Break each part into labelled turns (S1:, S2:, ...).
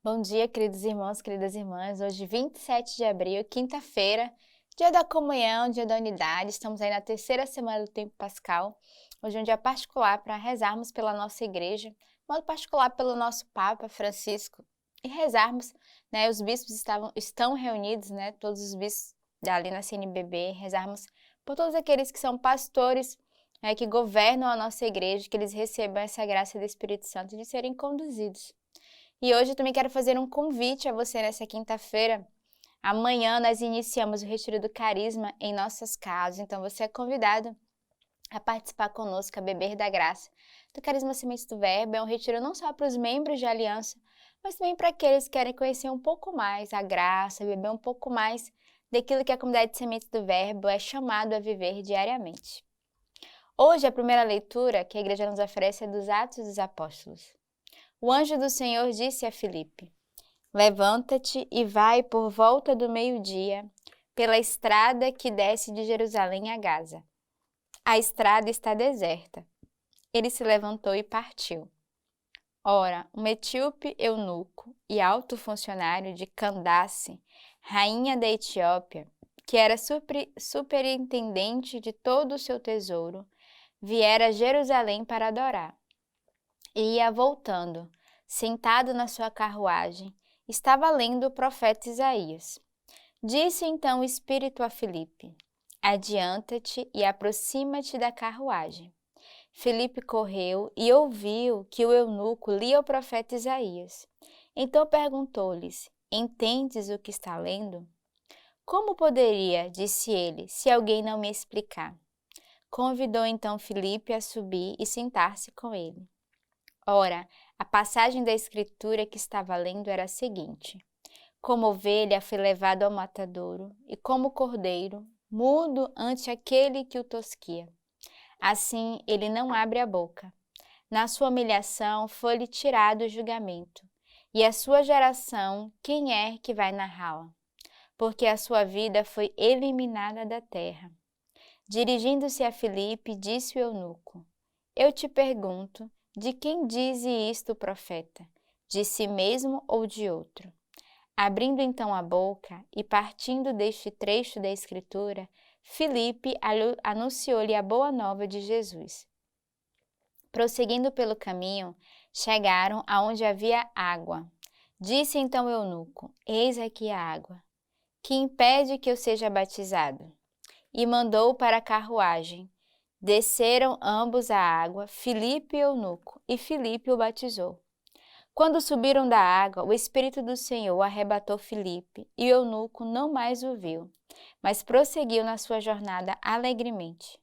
S1: Bom dia, queridos irmãos, queridas irmãs. Hoje, 27 de abril, quinta-feira, dia da comunhão, dia da unidade. Estamos aí na terceira semana do tempo pascal. Hoje é um dia particular para rezarmos pela nossa igreja, de modo particular pelo nosso Papa Francisco e rezarmos, né? Os bispos estão reunidos, né? Todos os bispos ali na CNBB, rezarmos por todos aqueles que são pastores, né, que governam a nossa igreja, que eles recebam essa graça do Espírito Santo de serem conduzidos. E hoje eu também quero fazer um convite a você nessa quinta-feira. Amanhã nós iniciamos o Retiro do Carisma em nossas casas, então você é convidado a participar conosco, a beber da graça do Carisma Sementes do Verbo. É um retiro não só para os membros de aliança, mas também para aqueles que querem conhecer um pouco mais a graça, beber um pouco mais daquilo que a comunidade de Sementes do Verbo é chamado a viver diariamente. Hoje a primeira leitura que a igreja nos oferece é dos Atos dos Apóstolos. O anjo do Senhor disse a Filipe: Levanta-te e vai por volta do meio-dia, pela estrada que desce de Jerusalém a Gaza. A estrada está deserta. Ele se levantou e partiu. Ora, um etíope eunuco e alto funcionário de Candace, rainha da Etiópia, que era superintendente de todo o seu tesouro, viera a Jerusalém para adorar. E ia voltando, sentado na sua carruagem, estava lendo o profeta Isaías. Disse então o Espírito a Filipe: Adianta-te e aproxima-te da carruagem. Filipe correu e ouviu que o eunuco lia o profeta Isaías. Então perguntou-lhes: Entendes o que está lendo? Como poderia, disse ele, se alguém não me explicar? Convidou então Filipe a subir e sentar-se com ele. Ora, a passagem da Escritura que estava lendo era a seguinte: Como ovelha foi levado ao matadouro, e como cordeiro, mudo ante aquele que o tosquia. Assim ele não abre a boca. Na sua humilhação foi-lhe tirado o julgamento. E a sua geração, quem é que vai narrá-la? Porque a sua vida foi eliminada da terra. Dirigindo-se a Filipe, disse o eunuco: Eu te pergunto, de quem dize isto o profeta? De si mesmo ou de outro? Abrindo então a boca e partindo deste trecho da Escritura, Filipe anunciou-lhe a boa nova de Jesus. Prosseguindo pelo caminho, chegaram aonde havia água. Disse então o eunuco: Eis aqui a água. Que impede que eu seja batizado? E mandou para a carruagem. Desceram ambos à água, Filipe e eunuco, e Filipe o batizou. Quando subiram da água, o Espírito do Senhor arrebatou Filipe, e o eunuco não mais o viu, mas prosseguiu na sua jornada alegremente.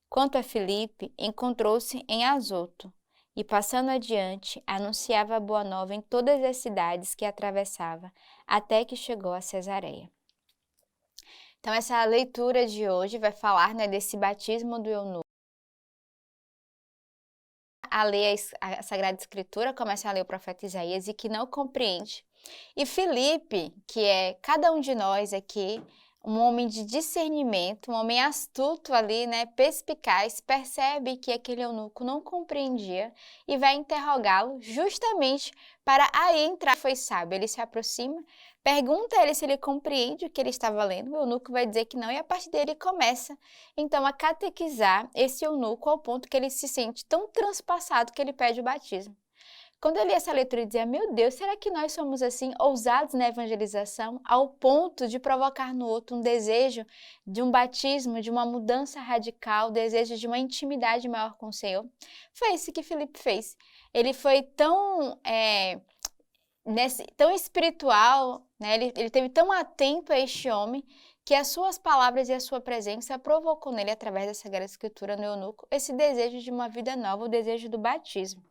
S1: Quanto a Filipe, encontrou-se em Azoto, e passando adiante, anunciava a boa nova em todas as cidades que atravessava, até que chegou a Cesareia. Então, essa leitura de hoje vai falar, né, desse batismo do eunuco. A ler a Sagrada Escritura, começa a ler o profeta Isaías e que não compreende. E Filipe, que é cada um de nós aqui, um homem de discernimento, um homem astuto ali, né, perspicaz, percebe que aquele eunuco não compreendia e vai interrogá-lo justamente para aí entrar. Foi sábio, ele se aproxima, pergunta a ele se ele compreende o que ele estava lendo, o eunuco vai dizer que não e a partir dele começa então a catequizar esse eunuco ao ponto que ele se sente tão transpassado que ele pede o batismo. Quando eu li essa leitura, eu dizia, meu Deus, será que nós somos assim, ousados na evangelização, ao ponto de provocar no outro um desejo de um batismo, de uma mudança radical, desejo de uma intimidade maior com o Senhor? Foi isso que Filipe fez. Ele foi tão espiritual, né? Ele teve tão atento a este homem, que as suas palavras e a sua presença provocou nele, através da Sagrada Escritura no eunuco, esse desejo de uma vida nova, o desejo do batismo.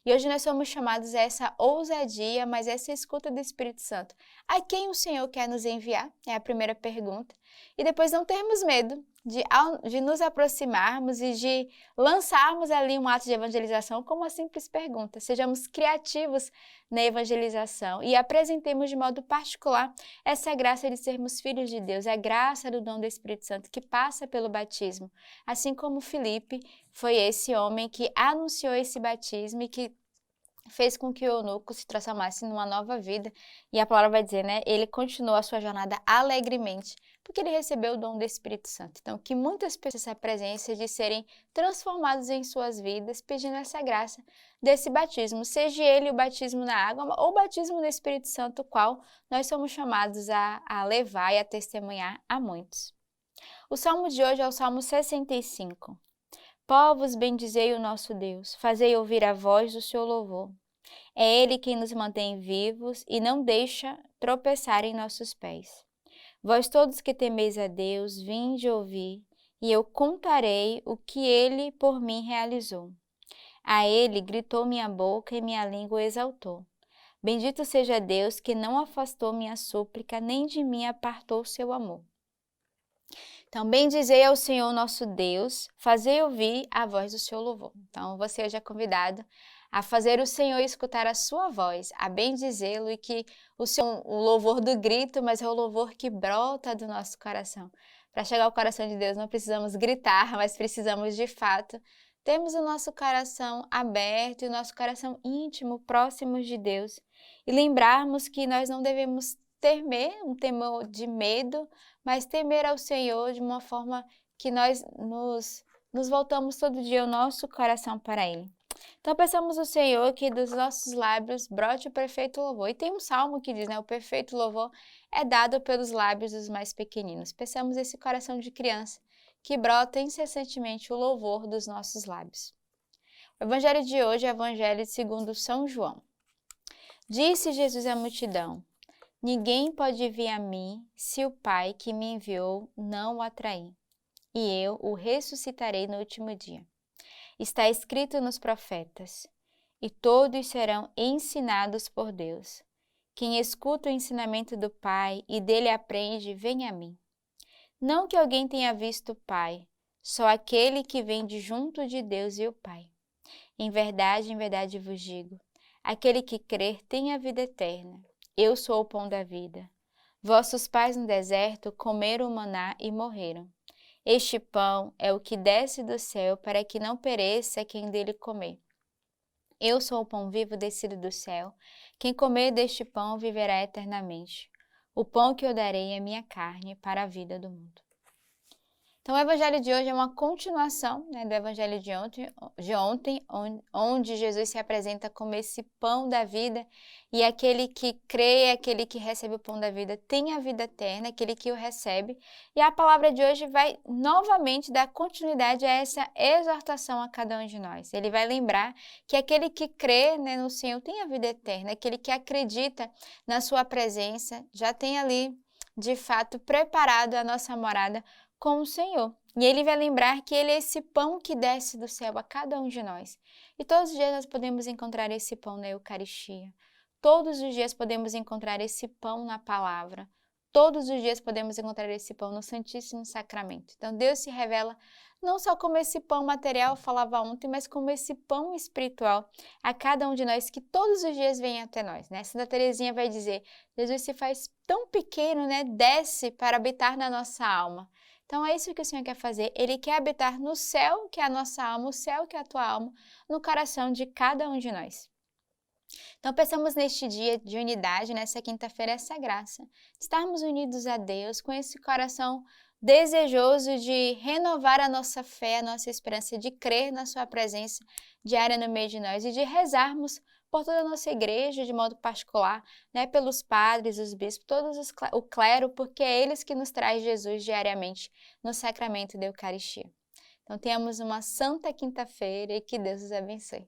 S1: E hoje nós somos chamados a essa ousadia, mas essa escuta do Espírito Santo. A quem o Senhor quer nos enviar? É a primeira pergunta. E depois não termos medo de nos aproximarmos e de lançarmos ali um ato de evangelização como uma simples pergunta. Sejamos criativos na evangelização e apresentemos de modo particular essa graça de sermos filhos de Deus, a graça do dom do Espírito Santo que passa pelo batismo. Assim como Filipe foi esse homem que anunciou esse batismo e que fez com que o eunuco se transformasse numa nova vida. E a palavra vai dizer, né? Ele continuou a sua jornada alegremente, porque ele recebeu o dom do Espírito Santo. Então, que muitas pessoas essa presença de serem transformados em suas vidas, pedindo essa graça desse batismo, seja ele o batismo na água ou o batismo no Espírito Santo, o qual nós somos chamados a levar e a testemunhar a muitos. O salmo de hoje é o Salmo 65. Povos, bendizei o nosso Deus, fazei ouvir a voz do seu louvor. É Ele quem nos mantém vivos e não deixa tropeçar em nossos pés. Vós todos que temeis a Deus, vinde ouvir, e eu contarei o que Ele por mim realizou. A Ele gritou minha boca e minha língua exaltou. Bendito seja Deus que não afastou minha súplica, nem de mim apartou seu amor. Então, bendizei ao Senhor nosso Deus, fazei ouvir a voz do seu louvor. Então, você hoje é convidado a fazer o Senhor escutar a sua voz, a bendizê-lo e que o louvor do grito, mas é o louvor que brota do nosso coração. Para chegar ao coração de Deus não precisamos gritar, mas precisamos de fato termos o nosso coração aberto e o nosso coração íntimo, próximos de Deus e lembrarmos que nós não devemos temer, um temor de medo, mas temer ao Senhor de uma forma que nós nos voltamos todo dia o nosso coração para Ele. Então, peçamos ao Senhor que dos nossos lábios brote o perfeito louvor. E tem um salmo que diz, né, o perfeito louvor é dado pelos lábios dos mais pequeninos. Peçamos esse coração de criança que brota incessantemente o louvor dos nossos lábios. O evangelho de hoje é o evangelho segundo São João. Disse Jesus à multidão: ninguém pode vir a mim se o Pai que me enviou não o atrair, e eu o ressuscitarei no último dia. Está escrito nos profetas, e todos serão ensinados por Deus. Quem escuta o ensinamento do Pai e dele aprende, vem a mim. Não que alguém tenha visto o Pai, só aquele que vem de junto de Deus e o Pai. Em verdade vos digo, aquele que crer tem a vida eterna. Eu sou o pão da vida. Vossos pais no deserto comeram o maná e morreram. Este pão é o que desce do céu para que não pereça quem dele comer. Eu sou o pão vivo descido do céu. Quem comer deste pão viverá eternamente. O pão que eu darei é minha carne para a vida do mundo. Então, o evangelho de hoje é uma continuação, né, do evangelho de ontem, onde Jesus se apresenta como esse pão da vida, e aquele que crê, aquele que recebe o pão da vida tem a vida eterna, aquele que o recebe. E a palavra de hoje vai novamente dar continuidade a essa exortação a cada um de nós. Ele vai lembrar que aquele que crê, né, no Senhor tem a vida eterna, aquele que acredita na sua presença já tem ali, de fato, preparado a nossa morada com o Senhor. E Ele vai lembrar que Ele é esse pão que desce do céu a cada um de nós. E todos os dias nós podemos encontrar esse pão na Eucaristia. Todos os dias podemos encontrar esse pão na palavra. Todos os dias podemos encontrar esse pão no Santíssimo Sacramento. Então Deus se revela não só como esse pão material, eu falava ontem, mas como esse pão espiritual a cada um de nós que todos os dias vem até nós, né? Santa Teresinha vai dizer, Jesus se faz tão pequeno, né? Desce para habitar na nossa alma. Então, é isso que o Senhor quer fazer. Ele quer habitar no céu, que é a nossa alma, o céu, que é a tua alma, no coração de cada um de nós. Então, pensamos neste dia de unidade, nessa quinta-feira, essa graça, de estarmos unidos a Deus, com esse coração desejoso de renovar a nossa fé, a nossa esperança, de crer na sua presença diária no meio de nós e de rezarmos por toda a nossa igreja, de modo particular, né, pelos padres, os bispos, o clero, porque é eles que nos traz Jesus diariamente no sacramento da Eucaristia. Então, tenhamos uma santa quinta-feira e que Deus os abençoe.